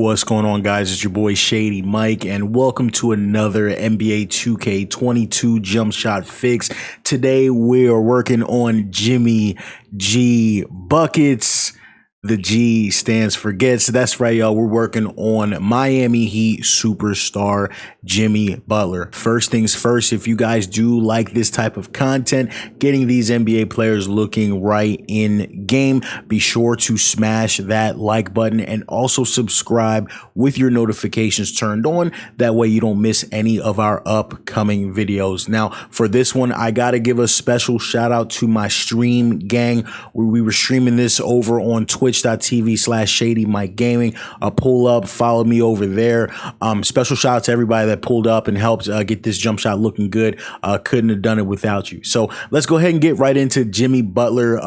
What's going on, guys? It's your boy Shady Mike, and welcome to another NBA 2K22 jump shot fix. Today we are working on Jimmy G buckets. The G stands for gets. That's right, y'all. We're working on Miami Heat superstar Jimmy Butler. First things first, if you guys do like this type of content, getting these NBA players looking right in game, be sure to smash that like button and also subscribe with your notifications turned on. That way you don't miss any of our upcoming videos. Now, for this one, I got to give a special shout out to my stream gang, where we were streaming this over on twitch.tv/ShadyMikeGaming. Pull up, follow me over there. Special shout out to everybody that pulled up and helped get this jump shot looking good. Couldn't have done it without you. So let's go ahead and get right into Jimmy Butler.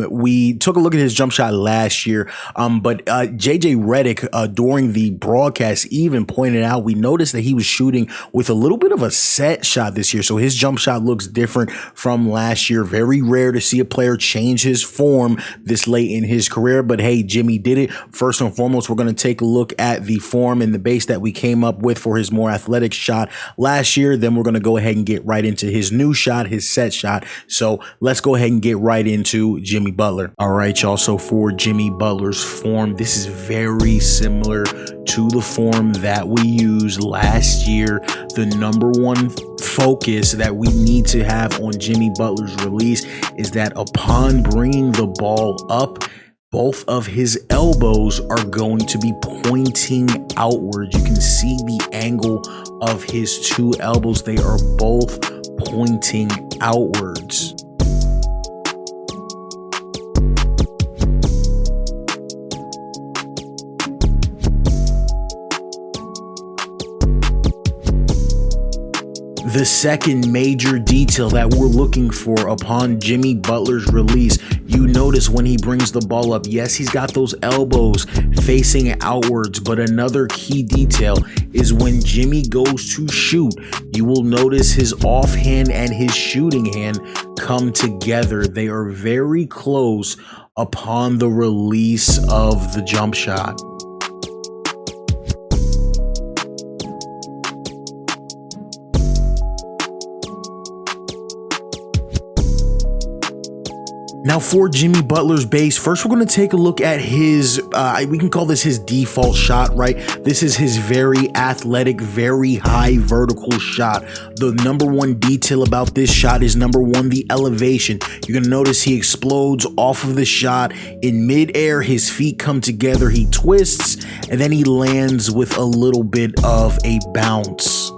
We took a look at his jump shot last year, but JJ Redick during the broadcast even pointed out, we noticed that he was shooting with a little bit of a set shot this year. So his jump shot looks different from last year. Very rare to see a player change his form this late in his career, but hey, Jimmy did it. First and foremost, we're going to take a look at the form and the base that we came up with for his more athletic shot last year. Then we're going to go ahead and get right into his new shot, his set shot. So let's go ahead and get right into Jimmy Butler. All right, y'all. So for Jimmy Butler's form, this is very similar to the form that we used last year. The number one focus that we need to have on Jimmy Butler's release is that upon bringing the ball up, both of his elbows are going to be pointing outward. You can see the angle of his two elbows. They are both pointing outwards. The second major detail that we're looking for upon Jimmy Butler's release, you notice when he brings the ball up, yes, he's got those elbows facing outwards, but another key detail is when Jimmy goes to shoot, you will notice his offhand and his shooting hand come together. They are very close upon the release of the jump shot. Now for Jimmy Butler's base, first we're going to take a look at his, we can call this his default shot, right? This is his very athletic, very high vertical shot. The number one detail about this shot is number one, the elevation. You're going to notice he explodes off of the shot. In midair, his feet come together, he twists, and then he lands with a little bit of a bounce.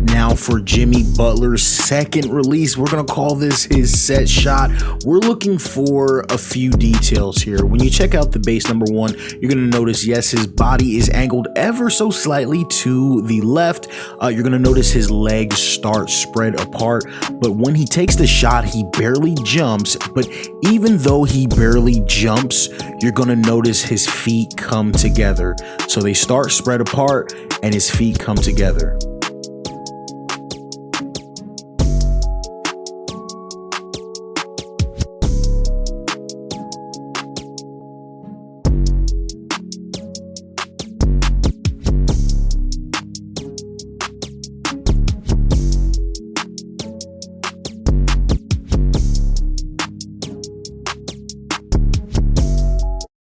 Now for Jimmy Butler's second release, we're going to call this his set shot. We're looking for a few details here. When you check out the base, number one, you're going to notice, yes, his body is angled ever so slightly to the left. You're going to notice his legs start spread apart, but when he takes the shot, he barely jumps. But even though he barely jumps, you're going to notice his feet come together. So they start spread apart and his feet come together.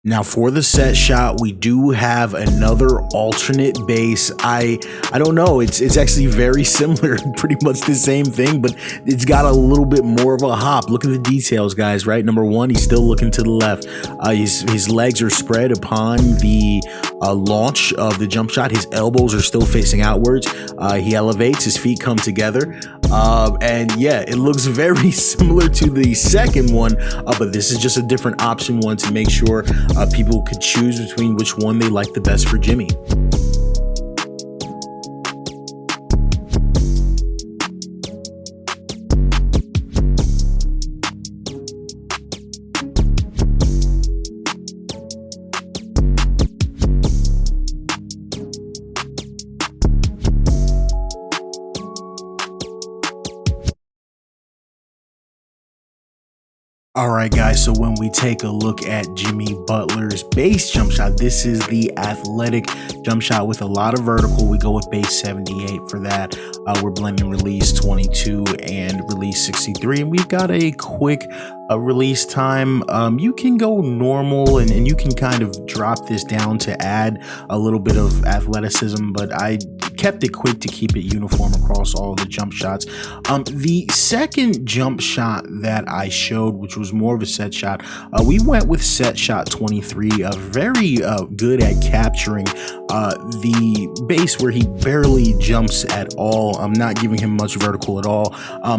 Now for the set shot, we do have another alternate base. I don't know, it's actually very similar, pretty much the same thing, but it's got a little bit more of a hop. Look at the details, guys, right? Number one, he's still looking to the left. His legs are spread upon the launch of the jump shot. His elbows are still facing outwards. He elevates, his feet come together. And yeah, it looks very similar to the second one, but this is just a different option one to make sure people could choose between which one they like the best for Jimmy. All right, guys, so when we take a look at Jimmy Butler's base jump shot, this is the athletic jump shot with a lot of vertical. We go with base 78 for that. We're blending release 22 and release 63, and we've got a quick release time. You can go normal and you can kind of drop this down to add a little bit of athleticism, but I kept it quick to keep it uniform across all the jump shots. The second jump shot that I showed, which was more of a set shot, we went with set shot 23, very good at capturing the base where he barely jumps at all. I'm not giving him much vertical at all,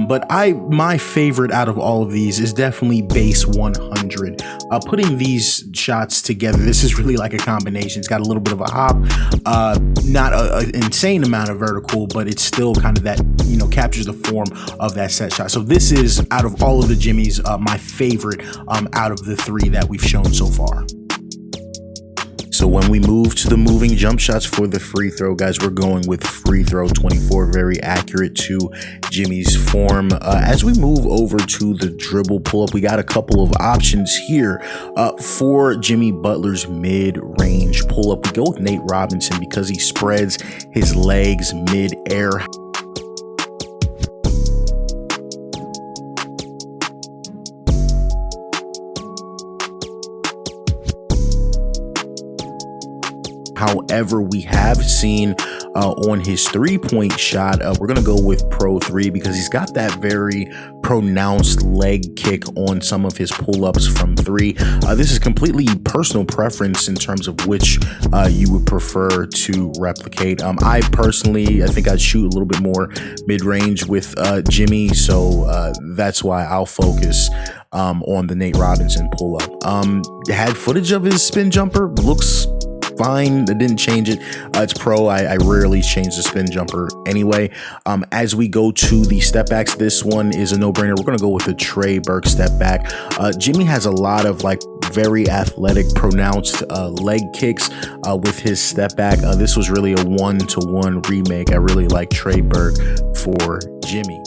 but my favorite out of all of these is definitely base 100. Putting these shots together, this is really like a combination. It's got a little bit of a hop, not an insane amount of vertical, but it's still kind of that, you know, captures the form of that set shot. So this is, out of all of the Jimmys, my favorite out of the three that we've shown so far. So when we move to the moving jump shots for the free throw, guys, we're going with free throw 24, very accurate to Jimmy's form. As we move over to the dribble pull-up, we got a couple of options here for Jimmy Butler's mid-range pull-up. We go with Nate Robinson because he spreads his legs mid-air. However, we have seen on his three-point shot, we're going to go with Pro 3 because he's got that very pronounced leg kick on some of his pull-ups from three. This is completely personal preference in terms of which you would prefer to replicate. I think I'd shoot a little bit more mid-range with Jimmy, so that's why I'll focus on the Nate Robinson pull-up. Had footage of his spin jumper, looks fine. I didn't change it. It's pro. I rarely change the spin jumper anyway. As we go to the step backs, this one is a no-brainer. We're going to go with the Trey Burke step back. Jimmy has a lot of like very athletic, pronounced leg kicks with his step back. This was really a one-to-one remake. I really like Trey Burke for Jimmy.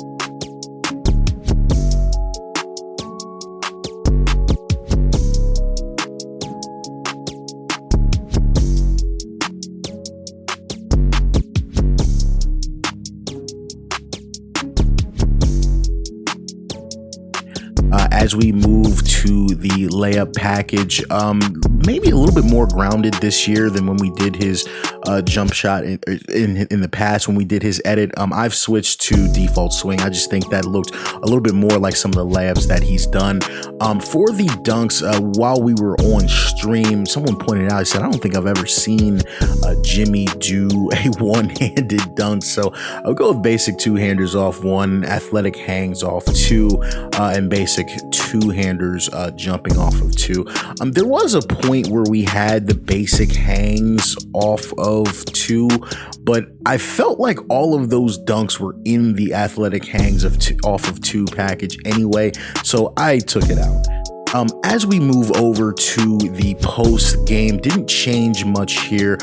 As we move to the layup package, maybe a little bit more grounded this year than when we did his jump shot in the past. When we did his edit, I've switched to default swing. I just think that looked a little bit more like some of the layups that he's done. For the dunks, while we were on stream, someone pointed out, I said, I don't think I've ever seen Jimmy do a one-handed dunk. So I'll go with basic two-handers off one, athletic hangs off two, and basic two-handers jumping off of two. There was a point where we had the basic hangs off of two, but I felt like all of those dunks were in the athletic hangs off of two package anyway, so I took it out. As we move over to the post game, didn't change much here.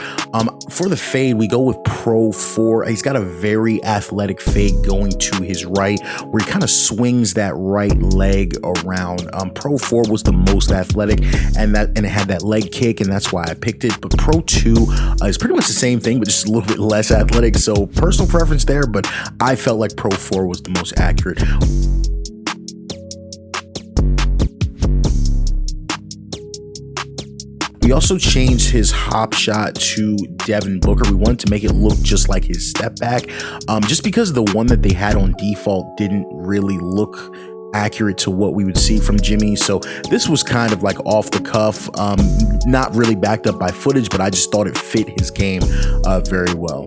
For the fade, we go with Pro 4. He's got a very athletic fade going to his right, where he kind of swings that right leg around. Pro 4 was the most athletic, and it had that leg kick, and that's why I picked it. But Pro 2 is pretty much the same thing, but just a little bit less athletic. So personal preference there, but I felt like Pro 4 was the most accurate. We also changed his hop shot to Devin Booker. We wanted to make it look just like his step back, just because the one that they had on default didn't really look accurate to what we would see from Jimmy. So this was kind of like off the cuff, not really backed up by footage, but I just thought it fit his game very well.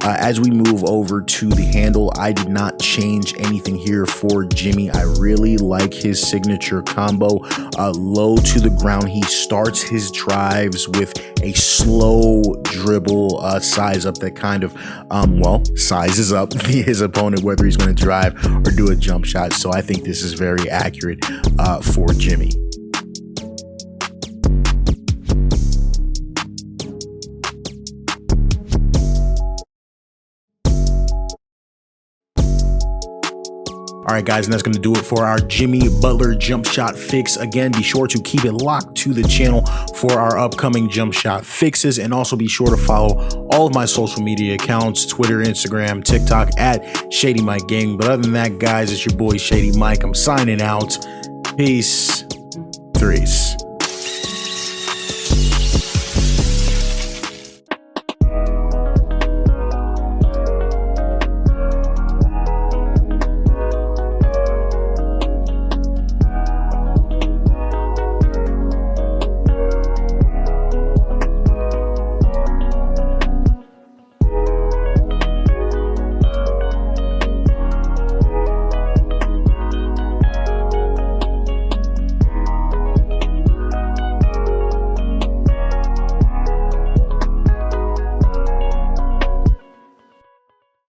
As we move over to the handle, I did not change anything here for Jimmy. I really like his signature combo, low to the ground. He starts his drives with a slow dribble size up that kind of, sizes up his opponent, whether he's going to drive or do a jump shot. So I think this is very accurate for Jimmy. All right, guys, and that's going to do it for our Jimmy Butler jump shot fix. Again, be sure to keep it locked to the channel for our upcoming jump shot fixes, and also be sure to follow all of my social media accounts, Twitter, Instagram, TikTok at ShadyMikeGaming. But other than that, guys, it's your boy Shady Mike. I'm signing out. Peace. Threes.